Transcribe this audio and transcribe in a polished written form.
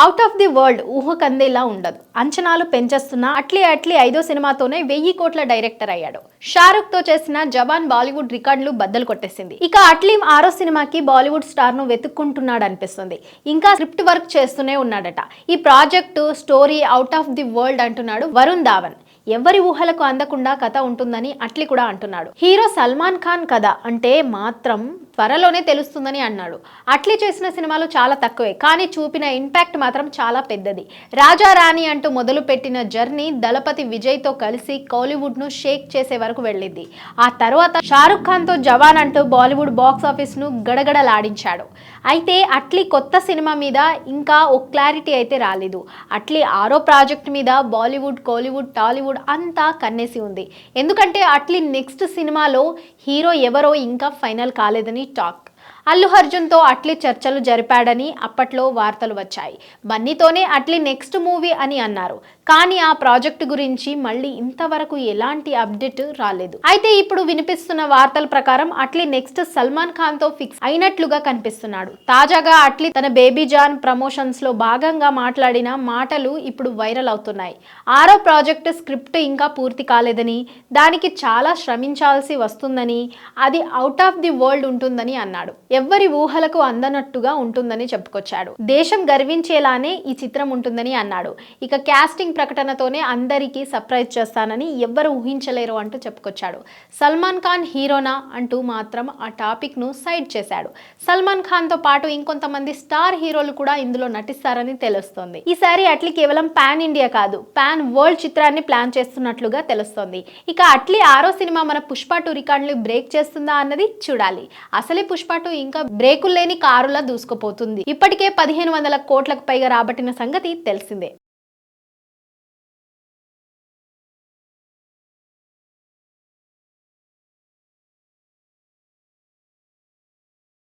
Out of the world ఊహకందేలా ఉండదు. అంచనాలు పెంచేస్తున్న అట్లీ అట్లీ 5వ సినిమాతోనే 1000 కోట్ల డైరెక్టర్ అయ్యాడు. షారుఖ్ తో చేసిన జవాన్ బాలీవుడ్ రికార్డులు బద్దలు కొట్టేసింది. ఇక అట్లీ 6వ సినిమాకి బాలీవుడ్ స్టార్ ను వెతుక్కుంటున్నాడు అనిపిస్తుంది. ఇంకా స్క్రిప్ట్ వర్క్ చేస్తూనే ఉన్నాడట. ఈ project story out of the world అంటున్నాడు వరుణ్ ధావన్. ఎవరి ఊహలకు అందకుండా కథ ఉంటుందని అట్లీ కూడా అంటున్నాడు. హీరో సల్మాన్ ఖాన్ కథ అంటే మాత్రం త్వరలోనే తెలుస్తుందని అన్నాడు. అట్లీ చేసిన సినిమాలు చాలా తక్కువే, కానీ చూపిన ఇంపాక్ట్ మాత్రం చాలా పెద్దది. రాజా రాణి అంటూ మొదలు పెట్టిన జర్నీ దళపతి విజయ్ తో కలిసి కోలీవుడ్ ను షేక్ చేసే వరకు వెళ్ళింది. ఆ తర్వాత షారుఖ్ ఖాన్ తో జవాన్ అంటూ బాలీవుడ్ బాక్స్ ఆఫీస్ ను గడగడలాడించాడు. అయితే అట్లీ కొత్త సినిమా మీద ఇంకా ఓ క్లారిటీ అయితే రాలేదు. అట్లీ 6వ ప్రాజెక్ట్ మీద బాలీవుడ్, కోలీవుడ్, టాలీవుడ్ అంతా కన్నేసి ఉంది. ఎందుకంటే అట్లీ నెక్స్ట్ సినిమాలో హీరో ఎవరో ఇంకా ఫైనల్ కాలేదని టాక్. అల్లు అర్జున్ తో అట్లీ చర్చలు జరిపాడని అప్పట్లో వార్తలు వచ్చాయి. బన్నీతోనే అట్లీ నెక్స్ట్ మూవీ అని అన్నారు. కానీ ఆ ప్రాజెక్ట్ గురించి మళ్ళీ ఇంతవరకు ఎలాంటి అప్డేట్ రాలేదు. అయితే ఇప్పుడు వినిపిస్తున్న వార్తల ప్రకారం అట్లీ నెక్స్ట్ సల్మాన్ ఖాన్ తో ఫిక్స్ అయినట్లుగా కనిపిస్తున్నాడు. తాజాగా అట్లీ తన బేబీ జాన్ ప్రమోషన్స్ లో భాగంగా మాట్లాడిన మాటలు ఇప్పుడు వైరల్ అవుతున్నాయి. 6వ ప్రాజెక్ట్ స్క్రిప్ట్ ఇంకా పూర్తి కాలేదని, దానికి చాలా శ్రమించాల్సి వస్తుందని, అది అవుట్ ఆఫ్ ది వరల్డ్ ఉంటుందని అన్నాడు. ఎవ్వరి ఊహలకు అందనట్టుగా ఉంటుందని చెప్పుకొచ్చాడు. దేశం గర్వించేలానే ఈ చిత్రం ఉంటుందని అన్నాడు. ఇక క్యాస్టింగ్ ప్రకటనతోనే అందరికీ సర్ప్రైజ్ చేస్తానని ఎవ్వరు ఊహించలేరు అంటూ చెప్పుకొచ్చాడు. సల్మాన్ ఖాన్ హీరోనా అంటూ మాత్రం ఆ టాపిక్ ను సైడ్ చేశాడు. సల్మాన్ ఖాన్ తో పాటు ఇంకొంతమంది స్టార్ హీరోలు కూడా ఇందులో నటిస్తారని తెలుస్తోంది. ఈసారి అట్లీ కేవలం పాన్ ఇండియా కాదు, పాన్ వరల్డ్ చిత్రాన్ని ప్లాన్ చేస్తున్నట్లుగా తెలుస్తోంది. ఇక అట్లీ 6వ సినిమా మన పుష్ప 2 రికార్డులు బ్రేక్ చేస్తుందా అన్నది చూడాలి. అసలే పుష్ప 2 ఇంకా బ్రేకులు లేని కారులా దూసుకుపోతుంది. ఇప్పటికే 1500 కోట్లకు పైగా రాబట్టిన సంగతి తెలిసిందే.